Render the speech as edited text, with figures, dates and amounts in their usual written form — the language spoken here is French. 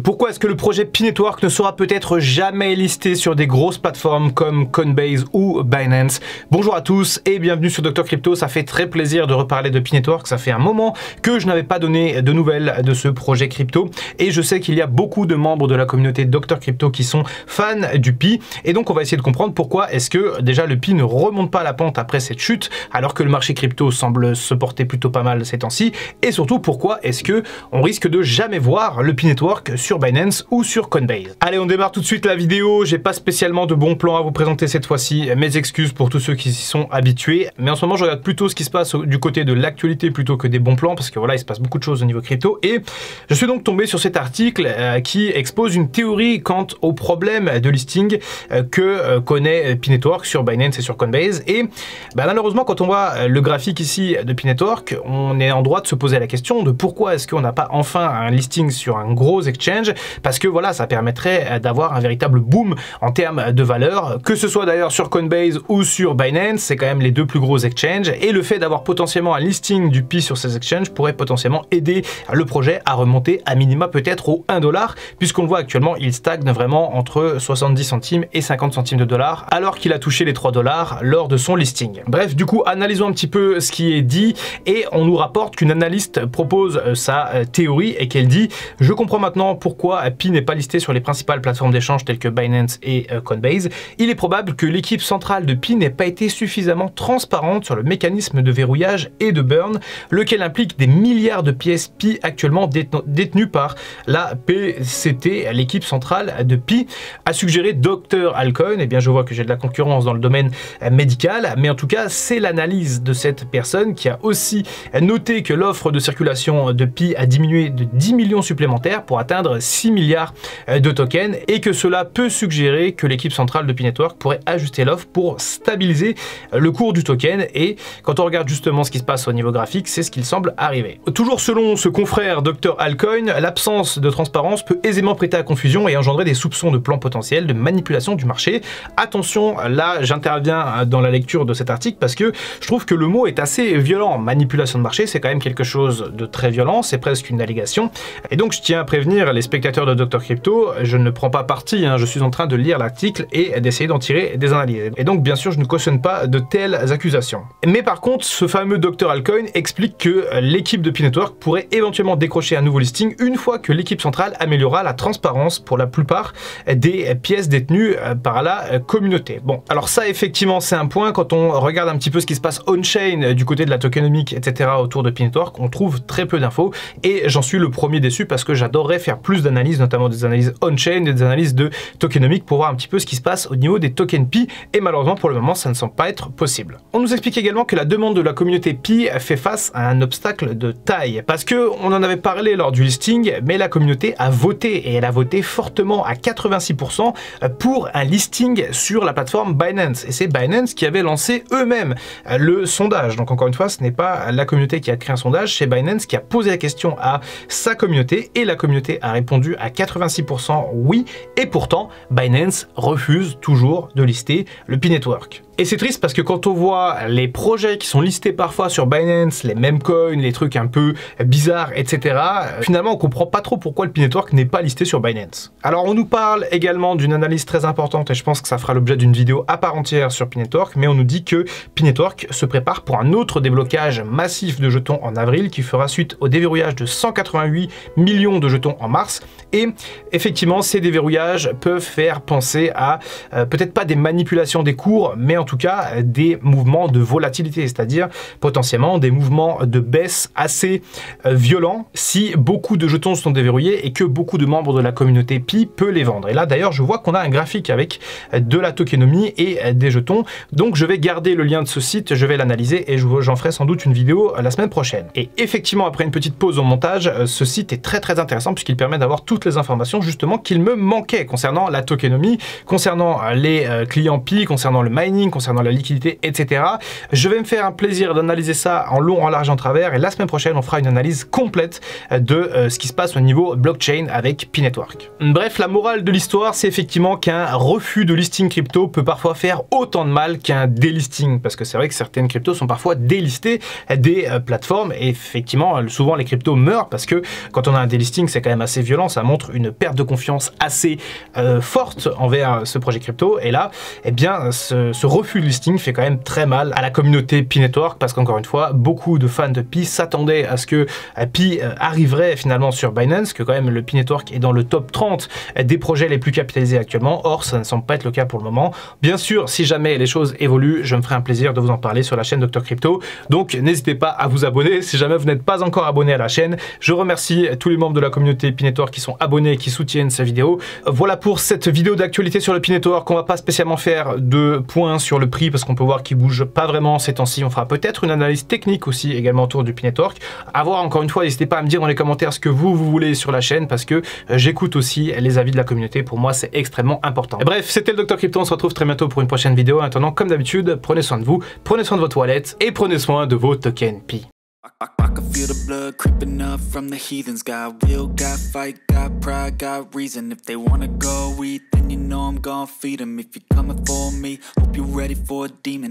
Pourquoi est-ce que le projet Pi Network ne sera peut-être jamais listé sur des grosses plateformes comme Coinbase ou Binance? Bonjour à tous et bienvenue sur Dr Crypto. Ça fait très plaisir de reparler de Pi Network. Ça fait un moment que je n'avais pas donné de nouvelles de ce projet crypto et je sais qu'il y a beaucoup de membres de la communauté Dr Crypto qui sont fans du Pi, et donc on va essayer de comprendre pourquoi est-ce que déjà le Pi ne remonte pas la pente après cette chute alors que le marché crypto semble se porter plutôt pas mal ces temps-ci, et surtout pourquoi est-ce que on risque de jamais voir le Pi Network sur Binance ou sur Coinbase. Allez, on démarre tout de suite la vidéo. J'ai pas spécialement de bons plans à vous présenter cette fois-ci, mes excuses pour tous ceux qui s'y sont habitués, mais en ce moment je regarde plutôt ce qui se passe du côté de l'actualité plutôt que des bons plans, parce que voilà, il se passe beaucoup de choses au niveau crypto, et je suis donc tombé sur cet article qui expose une théorie quant au problème de listing que connaît Pi Network sur Binance et sur Coinbase. Et malheureusement, quand on voit le graphique ici de Pi Network, on est en droit de se poser la question de pourquoi est-ce qu'on n'a pas enfin un listing sur un gros exchange, parce que voilà, ça permettrait d'avoir un véritable boom en termes de valeur, que ce soit d'ailleurs sur Coinbase ou sur Binance, c'est quand même les deux plus gros exchanges, et le fait d'avoir potentiellement un listing du Pi sur ces exchanges pourrait potentiellement aider le projet à remonter à minima peut-être au 1$, puisqu'on le voit actuellement, il stagne vraiment entre 70 centimes et 50 centimes de dollars, alors qu'il a touché les 3$ lors de son listing. Bref, du coup, analysons un petit peu ce qui est dit, et on nous rapporte qu'une analyste propose sa théorie et qu'elle dit: je comprends maintenant pourquoi Pi n'est pas listé sur les principales plateformes d'échange telles que Binance et Coinbase. Il est probable que l'équipe centrale de Pi n'ait pas été suffisamment transparente sur le mécanisme de verrouillage et de burn, lequel implique des milliards de pièces Pi actuellement détenues par la PCT, l'équipe centrale de Pi, a suggéré Dr Alcoin. Eh bien, je vois que j'ai de la concurrence dans le domaine médical, mais en tout cas, c'est l'analyse de cette personne qui a aussi noté que l'offre de circulation de Pi a diminué de 10 millions supplémentaires pour atteindre 6 milliards de tokens, et que cela peut suggérer que l'équipe centrale de Pi Network pourrait ajuster l'offre pour stabiliser le cours du token. Et quand on regarde justement ce qui se passe au niveau graphique, c'est ce qu'il semble arriver. Toujours selon ce confrère Dr Alcoin, l'absence de transparence peut aisément prêter à confusion et engendrer des soupçons de plans potentiels de manipulation du marché. Attention, là j'interviens dans la lecture de cet article parce que je trouve que le mot est assez violent. Manipulation de marché, c'est quand même quelque chose de très violent, c'est presque une allégation, et donc je tiens à prévenir les spectateurs de Dr Crypto, je ne prends pas parti, je suis en train de lire l'article et d'essayer d'en tirer des analyses. Et donc bien sûr je ne cautionne pas de telles accusations. Mais par contre, ce fameux Dr Alcoin explique que l'équipe de Pi Network pourrait éventuellement décrocher un nouveau listing une fois que l'équipe centrale améliorera la transparence pour la plupart des pièces détenues par la communauté. Bon, alors ça effectivement c'est un point. Quand on regarde un petit peu ce qui se passe on-chain du côté de la tokenomics, etc. autour de Pi Network, on trouve très peu d'infos, et j'en suis le premier déçu parce que j'adorerais faire plus d'analyses, notamment des analyses on-chain et des analyses de tokenomics pour voir un petit peu ce qui se passe au niveau des tokens Pi, et malheureusement pour le moment ça ne semble pas être possible. On nous explique également que la demande de la communauté Pi fait face à un obstacle de taille, parce que on en avait parlé lors du listing, mais la communauté a voté, et elle a voté fortement à 86% pour un listing sur la plateforme Binance, et c'est Binance qui avait lancé eux-mêmes le sondage. Donc encore une fois, ce n'est pas la communauté qui a créé un sondage, c'est Binance qui a posé la question à sa communauté, et la communauté a répondu à 86% oui, et pourtant Binance refuse toujours de lister le Pi Network. Et c'est triste parce que quand on voit les projets qui sont listés parfois sur Binance, les mêmes coins, les trucs un peu bizarres, etc., finalement on comprend pas trop pourquoi le Pi Network n'est pas listé sur Binance. Alors on nous parle également d'une analyse très importante, et je pense que ça fera l'objet d'une vidéo à part entière sur Pi Network, mais on nous dit que Pi Network se prépare pour un autre déblocage massif de jetons en avril qui fera suite au déverrouillage de 188 millions de jetons en mars, et effectivement ces déverrouillages peuvent faire penser à peut-être pas des manipulations des cours, mais en tout cas des mouvements de volatilité, c'est-à-dire potentiellement des mouvements de baisse assez violents si beaucoup de jetons sont déverrouillés et que beaucoup de membres de la communauté Pi peut les vendre. Et là d'ailleurs je vois qu'on a un graphique avec de la tokenomie et des jetons, donc je vais garder le lien de ce site, je vais l'analyser et j'en ferai sans doute une vidéo la semaine prochaine. Et effectivement, après une petite pause au montage, ce site est très intéressant puisqu'il permet d'avoir toutes les informations justement qu'il me manquait concernant la tokenomie, concernant les clients Pi, concernant le mining, concernant la liquidité, etc. Je vais me faire un plaisir d'analyser ça en long, en large, en travers, et la semaine prochaine, on fera une analyse complète de ce qui se passe au niveau blockchain avec P-Network. Bref, la morale de l'histoire, c'est effectivement qu'un refus de listing crypto peut parfois faire autant de mal qu'un délisting, parce que c'est vrai que certaines cryptos sont parfois délistées des plateformes, et effectivement, souvent les cryptos meurent, parce que quand on a un délisting, c'est quand même assez violent, ça montre une perte de confiance assez forte envers ce projet crypto, et là, eh bien, ce refus de listing fait quand même très mal à la communauté P-Network, parce qu'encore une fois, beaucoup de fans de Pi s'attendaient à ce que Pi arriverait finalement sur Binance, que quand même le P-Network est dans le top 30 des projets les plus capitalisés actuellement. Or, ça ne semble pas être le cas pour le moment. Bien sûr, si jamais les choses évoluent, je me ferai un plaisir de vous en parler sur la chaîne Dr Crypto. Donc, n'hésitez pas à vous abonner si jamais vous n'êtes pas encore abonné à la chaîne. Je remercie tous les membres de la communauté P-Network qui sont abonnés et qui soutiennent cette vidéo. Voilà pour cette vidéo d'actualité sur le P-Network. On va pas spécialement faire de points sur le prix parce qu'on peut voir qu'il bouge pas vraiment ces temps-ci. On fera peut-être une analyse technique aussi également autour du P-Network. À voir encore une fois, n'hésitez pas à me dire dans les commentaires ce que vous voulez sur la chaîne parce que j'écoute aussi les avis de la communauté. Pour moi, c'est extrêmement important. Et bref, c'était le Dr Crypto. On se retrouve très bientôt pour une prochaine vidéo. En attendant, comme d'habitude, prenez soin de vous, prenez soin de votre wallet et prenez soin de vos tokens Pi. I can feel the blood creeping up from the heathens. Got will, got fight, got pride, got reason. If they wanna go eat, then you know I'm gon' feed them. If you're coming for me, hope you're ready for a demon.